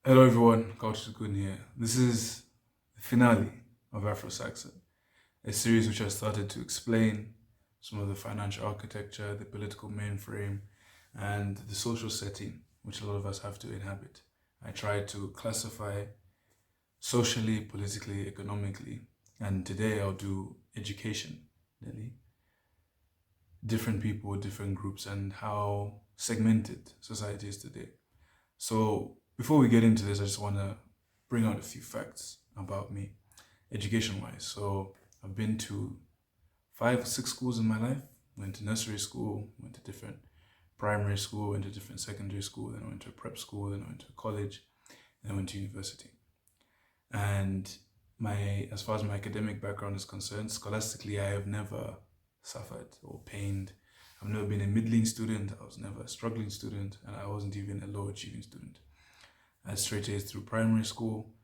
Hello everyone, Cultured Khun here. This is the finale of Afro Saxon, a series which I started to explain some of the financial architecture, the political mainframe, and the social setting which a lot of us have to inhabit. I tried to classify socially, politically, economically, and today I'll do education, really. Different people, different groups, and how segmented society is today. So before we get into this, I just want to bring out a few facts about me, education-wise. So I've been to 5 or 6 schools in my life. Went to nursery school, went to different primary school, went to different secondary school, then I went to a prep school, then I went to college, then I went to university. And as far as my academic background is concerned, scholastically, I have never suffered or pained. I've never been a middling student, I was never a struggling student, and I wasn't even a low achieving student. I had straight A's through primary school,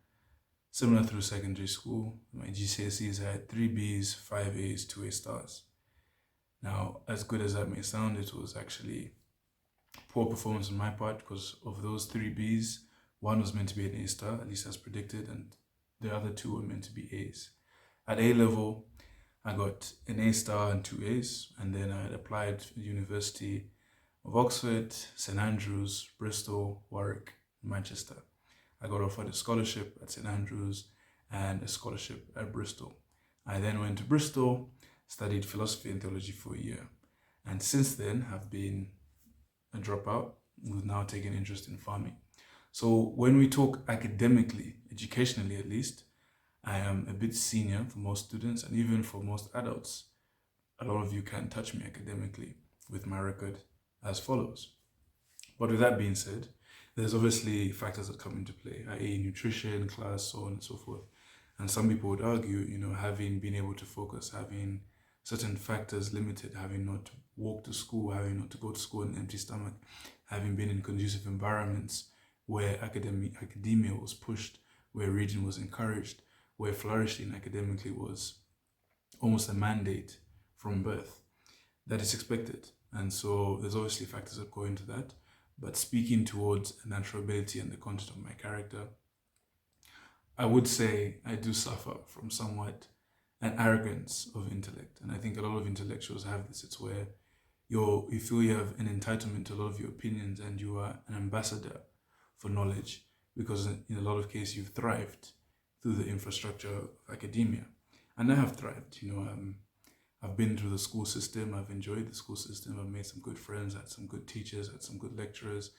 similar through secondary school. My GCSEs I had 3 B's, 5 A's, 2 A stars. Now, as good as that may sound, it was actually poor performance on my part because of those 3 B's, one was meant to be an A star, at least as predicted, and the other two were meant to be A's. At A level, I got an A star and 2 A's, and then I had applied for the University of Oxford, St Andrews, Bristol, Warwick, Manchester. I got offered a scholarship at St Andrews and a scholarship at Bristol. I then went to Bristol, studied philosophy and theology for a year, and since then have been a dropout with now taking interest in farming. So when we talk academically, educationally at least, I am a bit senior for most students and even for most adults. A lot of you can't touch me academically with my record as follows. But with that being said, there's obviously factors that come into play, i.e. nutrition, class, so on and so forth. And some people would argue, having been able to focus, having certain factors limited, having not to walk to school, having not to go to school on an empty stomach, having been in conducive environments where academia was pushed, where reading was encouraged, where flourishing academically was almost a mandate from birth, that is expected. And so there's obviously factors that go into that. But speaking towards a natural ability and the content of my character, I would say I do suffer from somewhat an arrogance of intellect. And I think a lot of intellectuals have this. It's where you feel you have an entitlement to a lot of your opinions and you are an ambassador for knowledge because in a lot of cases you've thrived through the infrastructure of academia. And I have thrived, I've been through the school system, I've enjoyed the school system, I've made some good friends, had some good teachers, had some good lecturers,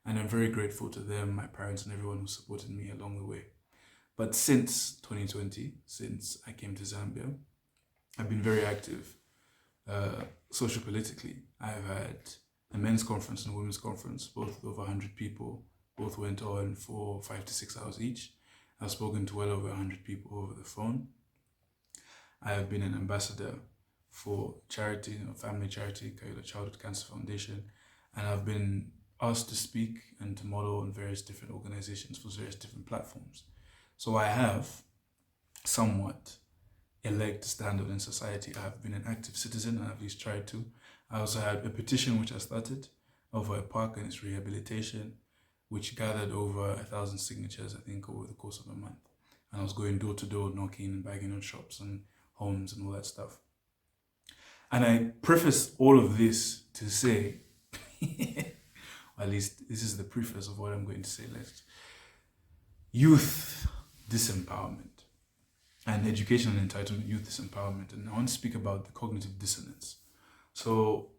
and I'm very grateful to them, my parents, and everyone who supported me along the way. But since 2020, since I came to Zambia, I've been very active socio-politically. I've had a men's conference and a women's conference, both with over 100 people. Both went on for 5 to 6 hours each. I've spoken to well over 100 people over the phone. I have been an ambassador for charity, family charity, Kaila Childhood Cancer Foundation, and I've been asked to speak and to model on various different organizations for various different platforms. So I have somewhat a leg to stand on in society. I have been an active citizen, and I've at least tried to. I also had a petition which I started over a park and its rehabilitation, which gathered over 1,000 signatures, I think, over the course of a month. And I was going door to door, knocking and banging on shops and homes and all that stuff. And I preface all of this to say, or at least this is the preface of what I'm going to say next. Youth disempowerment and education and entitlement, youth disempowerment. And I want to speak about the cognitive dissonance. So,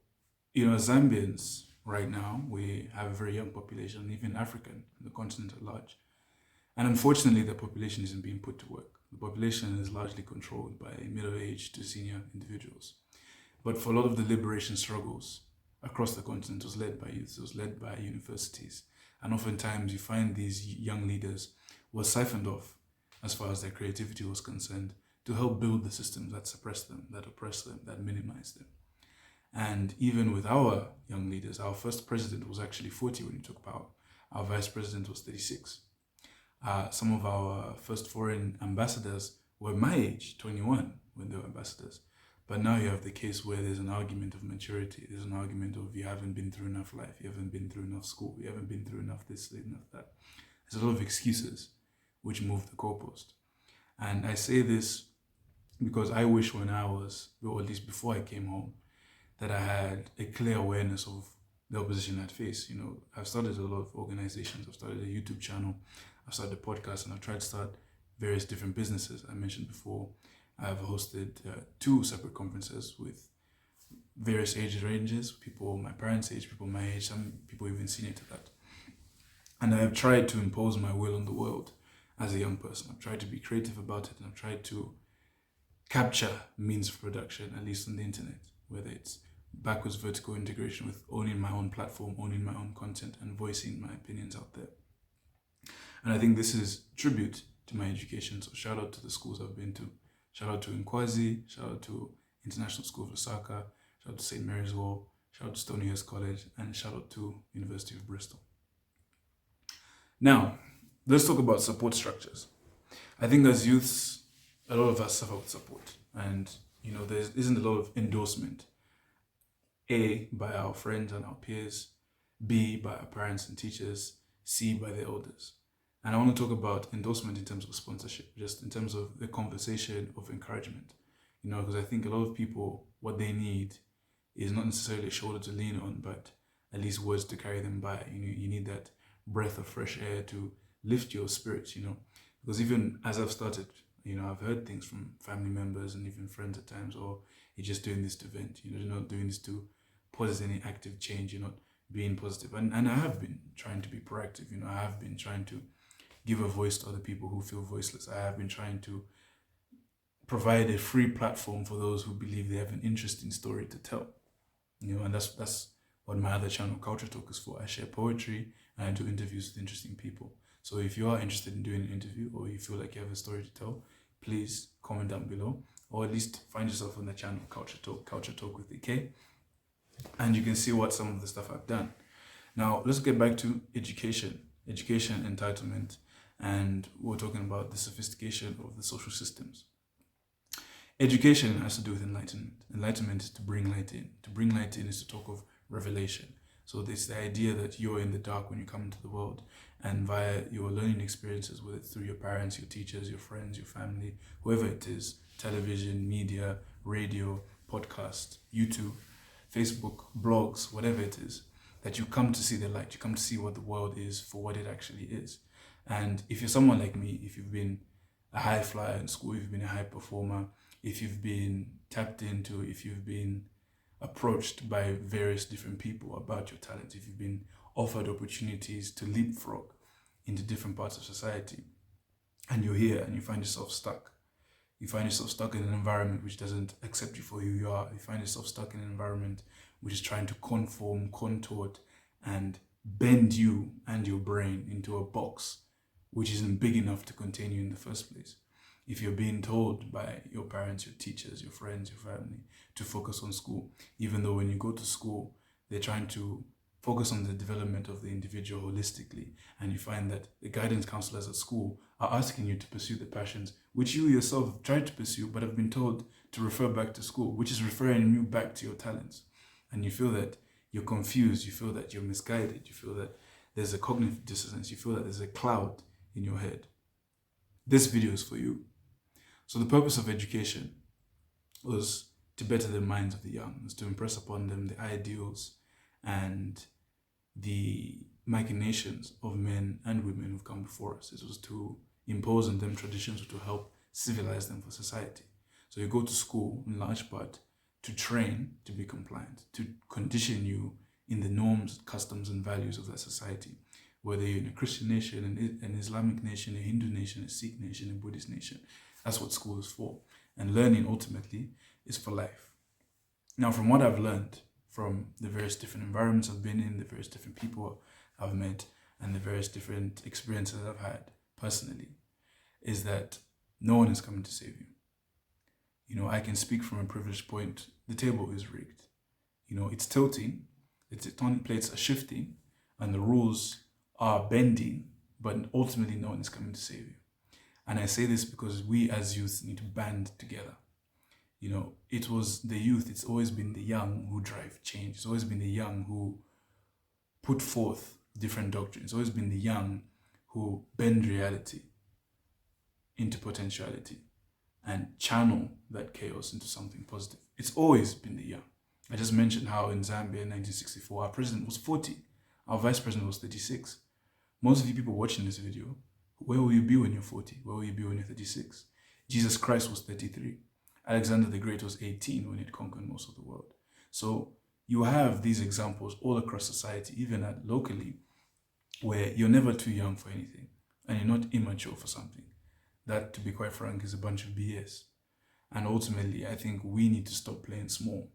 as Zambians right now, we have a very young population, even African, the continent at large. And unfortunately, the population isn't being put to work. The population is largely controlled by middle-aged to senior individuals. But for a lot of the liberation struggles across the continent, it was led by youth, it was led by universities. And oftentimes you find these young leaders were siphoned off as far as their creativity was concerned to help build the systems that suppress them, that oppress them, that minimize them. And even with our young leaders, our first president was actually 40 when he took power. Our vice president was 36. Some of our first foreign ambassadors were my age, 21, when they were ambassadors. But now you have the case where there's an argument of maturity. There's an argument of you haven't been through enough life. You haven't been through enough school. You haven't been through enough this, enough that. There's a lot of excuses which move the goalpost. And I say this because I wish when I was, or at least before I came home, that I had a clear awareness of the opposition I'd face. I've started a lot of organizations. I've started a YouTube channel. I've started a podcast, and I've tried to start various different businesses. I mentioned before, I've hosted 2 separate conferences with various age ranges, people my parents' age, people my age, some people even senior to that. And I have tried to impose my will on the world as a young person. I've tried to be creative about it, and I've tried to capture means of production, at least on the internet, whether it's backwards vertical integration with owning my own platform, owning my own content, and voicing my opinions out there. And I think this is tribute to my education. So shout out to the schools I've been to. Shout out to Nkwazi, shout out to International School of Lusaka, shout out to St. Mary's Hall, shout out to Stony Hills College, and shout out to University of Bristol. Now, let's talk about support structures. I think as youths, a lot of us suffer with support, and there isn't a lot of endorsement. A, by our friends and our peers, B, by our parents and teachers, C, by the elders. And I want to talk about endorsement in terms of sponsorship, just in terms of the conversation of encouragement. Because I think a lot of people, what they need is not necessarily a shoulder to lean on, but at least words to carry them by. You need that breath of fresh air to lift your spirits, because even as I've started, I've heard things from family members and even friends at times, or you're just doing this to vent, you're not doing this to possess any active change, you're not being positive. And I have been trying to be proactive, I have been trying to give a voice to other people who feel voiceless. I have been trying to provide a free platform for those who believe they have an interesting story to tell. And that's what my other channel, Culture Talk, is for. I share poetry and I do interviews with interesting people. So if you are interested in doing an interview, or you feel like you have a story to tell, please comment down below, or at least find yourself on the channel Culture Talk with AK, and you can see what some of the stuff I've done. Now, let's get back to education, entitlement, and we're talking about the sophistication of the social systems. Education has to do with enlightenment. Enlightenment is to bring light in. To bring light in is to talk of revelation. So it's the idea that you're in the dark when you come into the world, and via your learning experiences, whether it's through your parents, your teachers, your friends, your family, whoever it is, television, media, radio, podcast, YouTube, Facebook, blogs, whatever it is, that you come to see the light, you come to see what the world is for what it actually is. And if you're someone like me, if you've been a high flyer in school, if you've been a high performer, if you've been tapped into, if you've been approached by various different people about your talent, if you've been offered opportunities to leapfrog into different parts of society, and you're here and you find yourself stuck. You find yourself stuck in an environment which doesn't accept you for who you are. You find yourself stuck in an environment which is trying to conform, contort, and bend you and your brain into a box which isn't big enough to contain you in the first place. If you're being told by your parents, your teachers, your friends, your family to focus on school, even though when you go to school, they're trying to focus on the development of the individual holistically, and you find that the guidance counselors at school are asking you to pursue the passions which you yourself have tried to pursue but have been told to refer back to school, which is referring you back to your talents. And you feel that you're confused, you feel that you're misguided, you feel that there's a cognitive dissonance, you feel that there's a cloud in your head. This video is for you. So the purpose of education was to better the minds of the young, was to impress upon them the ideals and the machinations of men and women who've come before us. It was to impose on them traditions to help civilize them for society. So you go to school in large part to train to be compliant, to condition you in the norms, customs, and values of that society. Whether you're in a Christian nation, an Islamic nation, a Hindu nation, a Sikh nation, a Buddhist nation. That's what school is for. And learning ultimately is for life. Now, from what I've learned from the various different environments I've been in, the various different people I've met, and the various different experiences I've had personally, is that no one is coming to save you. I can speak from a privileged point. The table is rigged. It's tilting, the tectonic plates are shifting, and the rules are bending, but ultimately no one is coming to save you. And I say this because we as youth need to band together. It was the youth, it's always been the young who drive change. It's always been the young who put forth different doctrines. It's always been the young who bend reality into potentiality and channel that chaos into something positive. It's always been the young. I just mentioned how in Zambia in 1964, our president was 40, our vice president was 36. Most of you people watching this video, where will you be when you're 40? Where will you be when you're 36? Jesus Christ was 33. Alexander the Great was 18 when he'd conquered most of the world. So you have these examples all across society, even at locally, where you're never too young for anything and you're not immature for something. That, to be quite frank, is a bunch of BS. And ultimately, I think we need to stop playing small,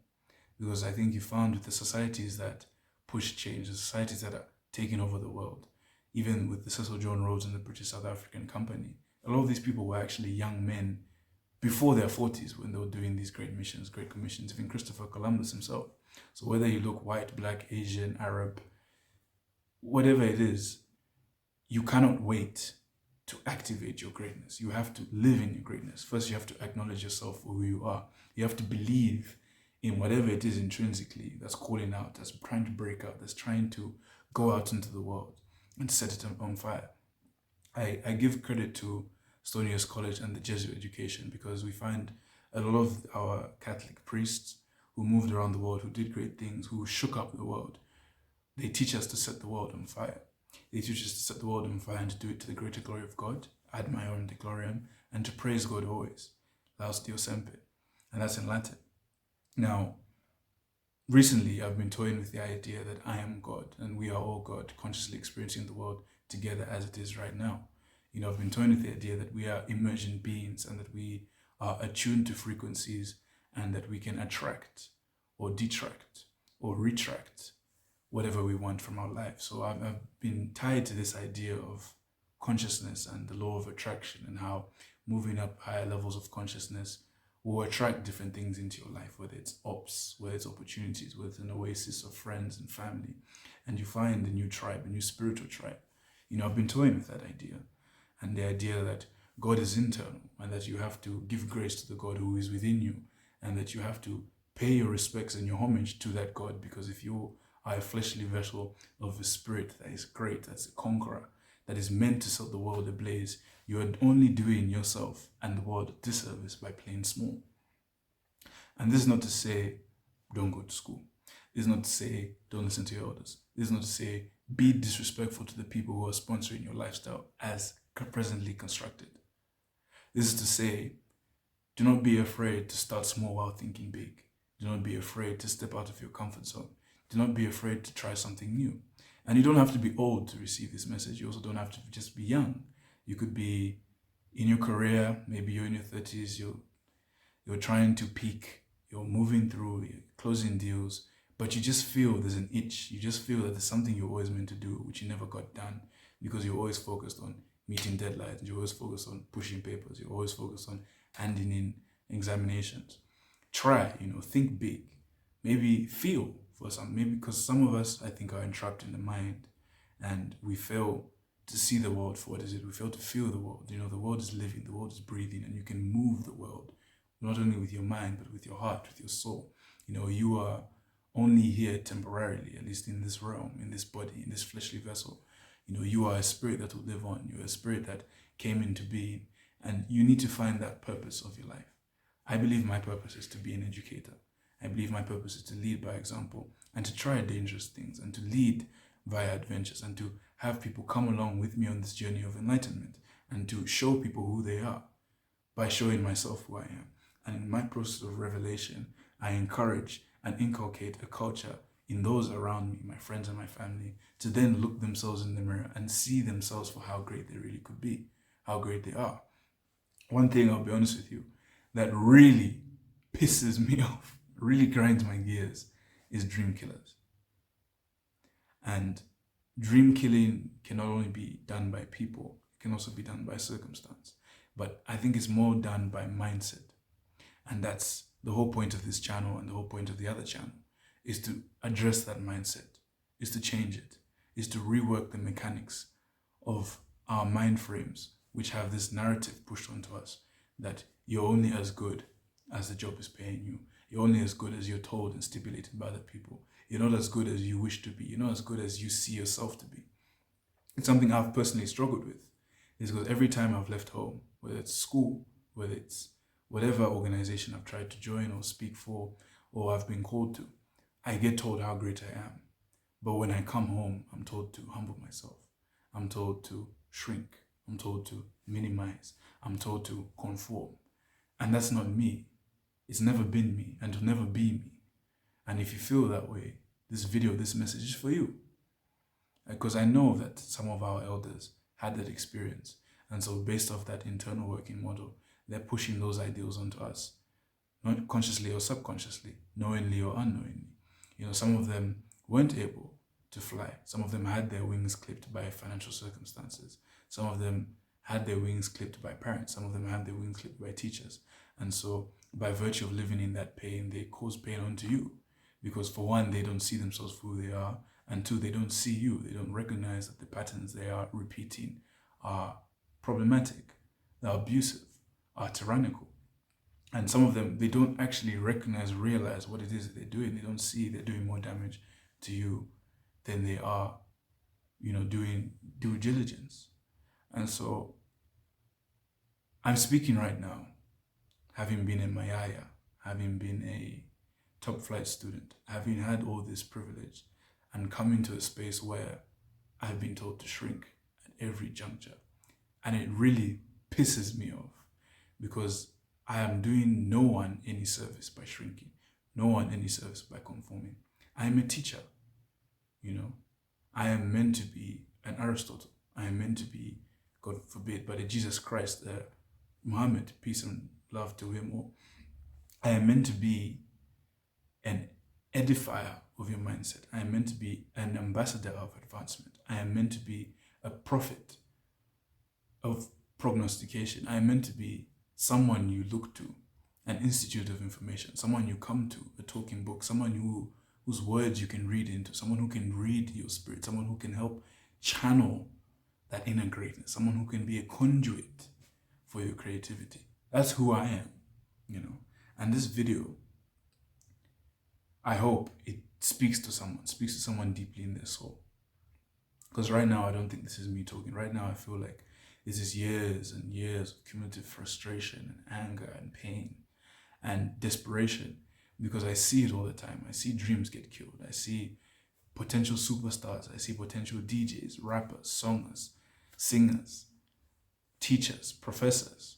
because I think you found with the societies that push change, the societies that are taking over the world, even with the Cecil John Rhodes and the British South African Company, a lot of these people were actually young men before their 40s when they were doing these great missions, great commissions, even Christopher Columbus himself. So whether you look white, black, Asian, Arab, whatever it is, you cannot wait to activate your greatness. You have to live in your greatness. First, you have to acknowledge yourself for who you are. You have to believe in whatever it is intrinsically that's calling out, that's trying to break out, that's trying to go out into the world and set it on fire. I give credit to Stonius College and the Jesuit education, because we find a lot of our Catholic priests who moved around the world, who did great things, who shook up the world. They teach us to set the world on fire. They teach us to set the world on fire and to do it to the greater glory of God, ad maiorem de gloriam, and to praise God always, laus Deo semper, and that's in Latin. Now, recently I've been toying with the idea that I am God and we are all God, consciously experiencing the world together as it is right now. I've been toying with the idea that we are emergent beings and that we are attuned to frequencies and that we can attract or detract or retract whatever we want from our life. So I've been tied to this idea of consciousness and the law of attraction, and how moving up higher levels of consciousness will attract different things into your life, whether it's ops, whether it's opportunities, whether it's an oasis of friends and family, and you find a new tribe, a new spiritual tribe. I've been toying with that idea, and the idea that God is internal and that you have to give grace to the God who is within you, and that you have to pay your respects and your homage to that God, because if you are a fleshly vessel of a spirit that is great, that's a conqueror, that is meant to set the world ablaze, you are only doing yourself and the world a disservice by playing small. And this is not to say don't go to school. This is not to say don't listen to your elders. This is not to say be disrespectful to the people who are sponsoring your lifestyle as presently constructed. This is to say, do not be afraid to start small while thinking big. Do not be afraid to step out of your comfort zone. Do not be afraid to try something new. And you don't have to be old to receive this message. You also don't have to just be young. You could be in your career, maybe you're in your 30s, you're trying to peak, you're moving through, you're closing deals, but you just feel there's an itch. You just feel that there's something you're always meant to do, which you never got done, because you're always focused on meeting deadlines, you're always focused on pushing papers, you're always focused on handing in examinations. Try, think big. Maybe feel for some, maybe because some of us, I think, are entrapped in the mind and we fail to see the world for what it is. We fail to feel the world. The world is living, the world is breathing, and you can move the world, not only with your mind, but with your heart, with your soul. You are only here temporarily, at least in this realm, in this body, in this fleshly vessel. You are a spirit that will live on. You're a spirit that came into being, and you need to find that purpose of your life. I believe my purpose is to be an educator. I believe my purpose is to lead by example and to try dangerous things and to lead via adventures and to have people come along with me on this journey of enlightenment and to show people who they are by showing myself who I am. And in my process of revelation, I encourage and inculcate a culture in those around me, my friends and my family, to then look themselves in the mirror and see themselves for how great they really could be, how great they are. One thing, I'll be honest with you, that really pisses me off, really grinds my gears, is dream killers. And dream killing can not only be done by people, it can also be done by circumstance. But I think it's more done by mindset. And that's the whole point of this channel and the whole point of the other channel, is to address that mindset, is to change it, is to rework the mechanics of our mind frames, which have this narrative pushed onto us that you're only as good as the job is paying you. You're only as good as you're told and stipulated by other people. You're not as good as you wish to be. You're not as good as you see yourself to be. It's something I've personally struggled with. Is because every time I've left home, whether it's school, whether it's whatever organization I've tried to join or speak for, or I've been called to, I get told how great I am. But when I come home, I'm told to humble myself. I'm told to shrink. I'm told to minimize. I'm told to conform. And that's not me. It's never been me and will never be me. And if you feel that way, this video, this message is for you. Because I know that some of our elders had that experience. And so based off that internal working model, they're pushing those ideals onto us, not consciously or subconsciously, knowingly or unknowingly. Some of them weren't able to fly. Some of them had their wings clipped by financial circumstances. Some of them had their wings clipped by parents. Some of them had their wings clipped by teachers. And so by virtue of living in that pain, they cause pain onto you. Because for one, they don't see themselves for who they are. And two, they don't see you. They don't recognize that the patterns they are repeating are problematic, they're abusive, are tyrannical. And some of them, they don't actually realize what it is that they're doing. They don't see they're doing more damage to you than they are, doing due diligence. And so I'm speaking right now, having been in Mayaya, having been a top flight student, having had all this privilege, and coming to a space where I've been told to shrink at every juncture. And it really pisses me off because I am doing no one any service by shrinking, no one any service by conforming. I am a teacher, I am meant to be an Aristotle. I am meant to be, God forbid, but a Jesus Christ, Muhammad, peace and love to him all. I am meant to be an edifier of your mindset. I am meant to be an ambassador of advancement. I am meant to be a prophet of prognostication. I am meant to be someone you look to, an institute of information, someone you come to, a talking book, someone whose words you can read into, someone who can read your spirit, someone who can help channel that inner greatness, someone who can be a conduit for your creativity. That's who I am, And this video, I hope it speaks to someone deeply in their soul. Because right now, I don't think this is me talking. Right now, I feel like this is years and years of cumulative frustration and anger and pain and desperation, because I see it all the time. I see dreams get killed. I see potential superstars. I see potential DJs, rappers, songers, singers, teachers, professors,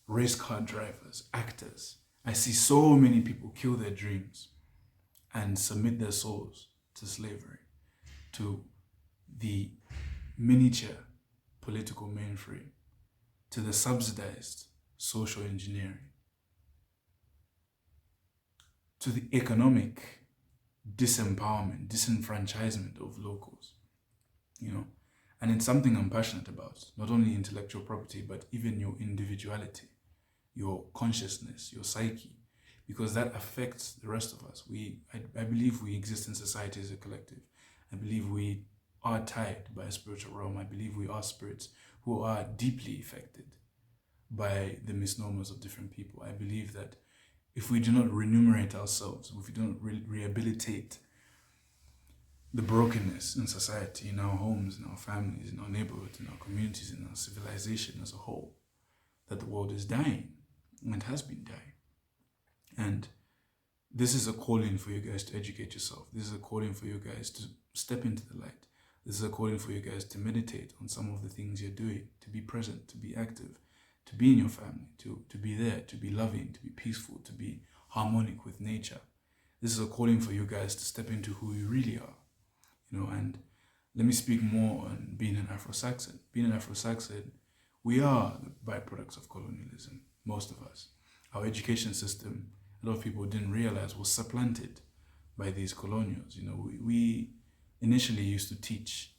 race car drivers, actors. I see so many people kill their dreams and submit their souls to slavery, to the miniature political mainframe, to the subsidized social engineering, to the economic disempowerment, disenfranchisement of locals, And it's something I'm passionate about, not only intellectual property, but even your individuality, your consciousness, your psyche, because that affects the rest of us. I believe we exist in society as a collective. I believe we are tied by a spiritual realm. I believe we are spirits who are deeply affected by the misnomers of different people. I believe that if we do not remunerate ourselves, if we don't rehabilitate the brokenness in society, in our homes, in our families, in our neighborhoods, in our communities, in our civilization as a whole, that the world is dying, and it has been dying. And this is a calling for you guys to educate yourself. This is a calling for you guys to step into the light. This is a calling for you guys to meditate on some of the things you're doing, to be present, to be active, to be in your family, to be there, to be loving, to be peaceful, to be harmonic with nature. This is a calling for you guys to step into who you really are, and let me speak more on being an Afro Saxon. Being an Afro Saxon, we are the byproducts of colonialism, most of us. Our education system, a lot of people didn't realize, was supplanted by these colonials. We initially used to teach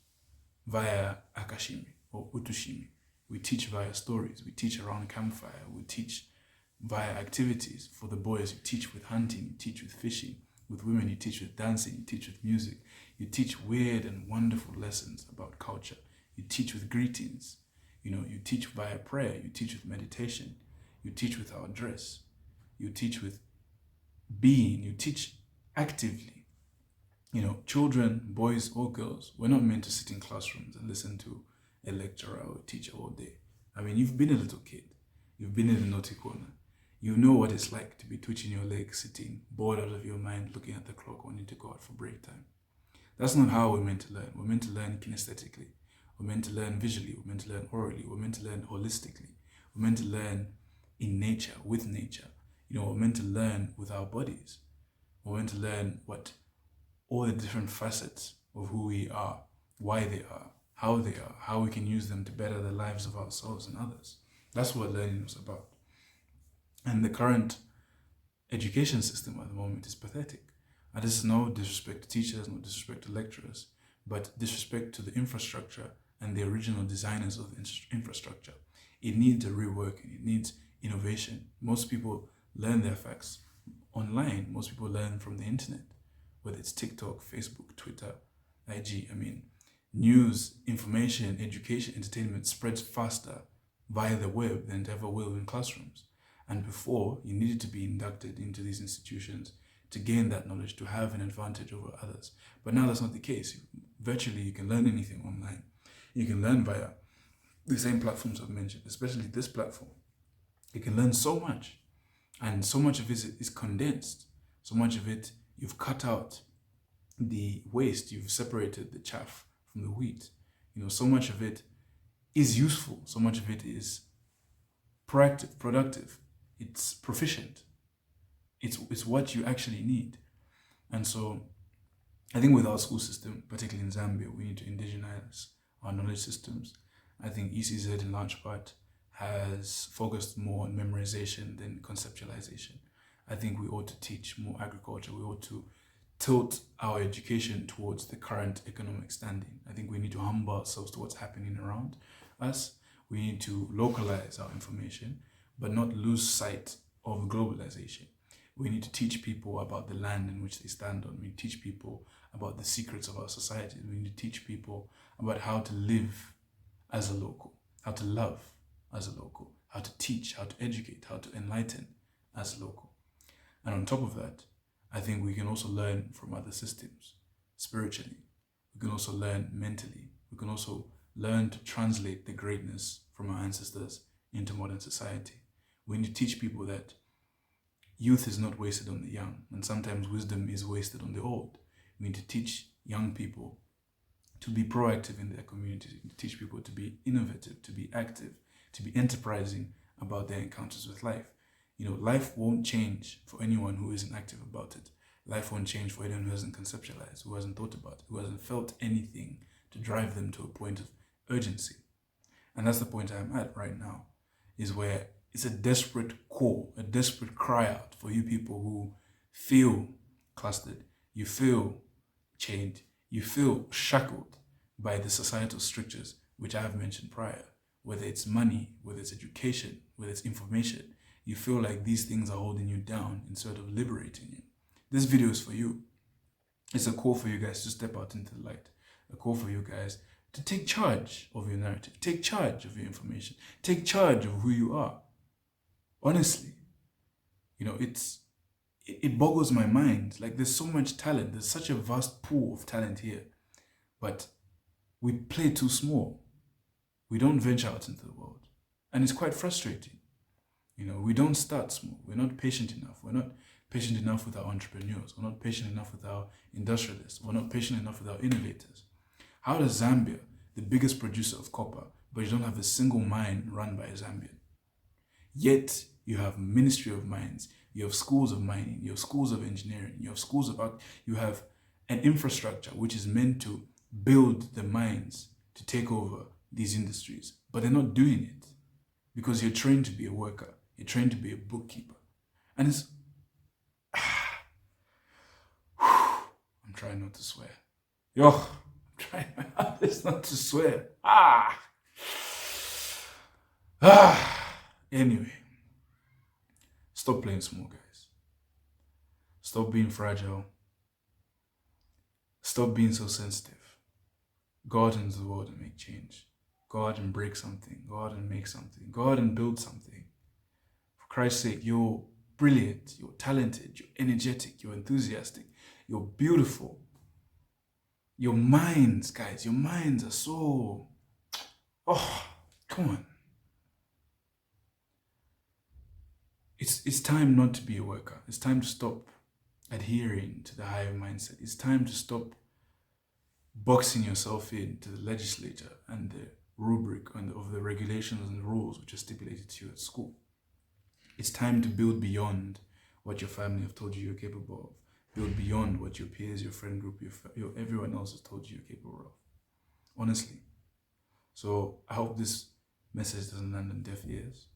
via akashimi or utushimi. We teach via stories. We teach around campfire. We teach via activities. For the boys, you teach with hunting, you teach with fishing. With women, you teach with dancing, you teach with music. You teach weird and wonderful lessons about culture. You teach with greetings. You teach via prayer. You teach with meditation. You teach with our dress. You teach with being. You teach actively. Children, boys or girls, we're not meant to sit in classrooms and listen to a lecturer or a teacher all day. I mean, you've been a little kid. You've been in the naughty corner. You know what it's like to be twitching your legs, sitting, bored out of your mind, looking at the clock, wanting to go out for break time. That's not how we're meant to learn. We're meant to learn kinesthetically. We're meant to learn visually. We're meant to learn orally. We're meant to learn holistically. We're meant to learn in nature, with nature. We're meant to learn with our bodies. We're meant to learn what all the different facets of who we are, why they are, how we can use them to better the lives of ourselves and others. That's what learning was about. And the current education system at the moment is pathetic. And this is no disrespect to teachers, no disrespect to lecturers, but disrespect to the infrastructure and the original designers of the infrastructure. It needs a reworking. It needs innovation. Most people learn their facts online. Most people learn from the internet, whether it's TikTok, Facebook, Twitter, IG. I mean, news, information, education, entertainment spreads faster via the web than it ever will in classrooms. And before, you needed to be inducted into these institutions to gain that knowledge, to have an advantage over others. But now that's not the case. Virtually, you can learn anything online. You can learn via the same platforms I've mentioned, especially this platform. You can learn so much, and so much of it is condensed. So much of it, you've cut out the waste, you've separated the chaff from the wheat. So much of it is useful. So much of it is proactive, productive. It's proficient. It's what you actually need. And so I think with our school system, particularly in Zambia, we need to indigenize our knowledge systems. I think ECZ in large part has focused more on memorization than conceptualization. I think we ought to teach more agriculture. We ought to tilt our education towards the current economic standing. I think we need to humble ourselves to what's happening around us. We need to localize our information, but not lose sight of globalization. We need to teach people about the land in which they stand on. We need to teach people about the secrets of our society. We need to teach people about how to live as a local, how to love as a local, how to teach, how to educate, how to enlighten as a local. And on top of that, I think we can also learn from other systems spiritually. We can also learn mentally. We can also learn to translate the greatness from our ancestors into modern society. We need to teach people that youth is not wasted on the young, and sometimes wisdom is wasted on the old. We need to teach young people to be proactive in their communities, to teach people to be innovative, to be active, to be enterprising about their encounters with life. Life won't change for anyone who isn't active about it. Life won't change for anyone who hasn't conceptualized, who hasn't thought about it, who hasn't felt anything to drive them to a point of urgency. And that's the point I'm at right now, is where it's a desperate call, a desperate cry out for you people who feel clustered, you feel chained, you feel shackled by the societal strictures which I have mentioned prior, whether it's money, whether it's education, whether it's information. You feel like these things are holding you down instead of liberating you. This video is for you. It's a call for you guys to step out into the light, a call for you guys to take charge of your narrative, take charge of your information, take charge of who you are. Honestly, it boggles my mind. Like, there's so much talent. There's such a vast pool of talent here. But we play too small. We don't venture out into the world. And it's quite frustrating. We don't start small. We're not patient enough. We're not patient enough with our entrepreneurs. We're not patient enough with our industrialists. We're not patient enough with our innovators. How does Zambia, the biggest producer of copper, but you don't have a single mine run by a Zambian? Yet you have Ministry of Mines, you have schools of mining, you have schools of engineering, you have schools of art, you have an infrastructure which is meant to build the mines to take over these industries. But they're not doing it because you're trained to be a worker, you're trained to be a bookkeeper. And it's... I'm trying not to swear. I'm trying my hardest not to swear. Anyway, stop playing small, guys. Stop being fragile. Stop being so sensitive. Go out into the world and make change. Go out and break something. Go out and make something. Go out and build something. For Christ's sake, you're brilliant, you're talented, you're energetic, you're enthusiastic, you're beautiful. Your minds, guys, your minds are so... Oh, come on. It's time not to be a worker. It's time to stop adhering to the hive mindset. It's time to stop boxing yourself into the legislature and the rubric of the regulations and the rules which are stipulated to you at school. It's time to build beyond what your family have told you you're capable of. Build beyond what your peers, your friend group, everyone else has told you you're capable of. Honestly. So I hope this message doesn't land on deaf ears.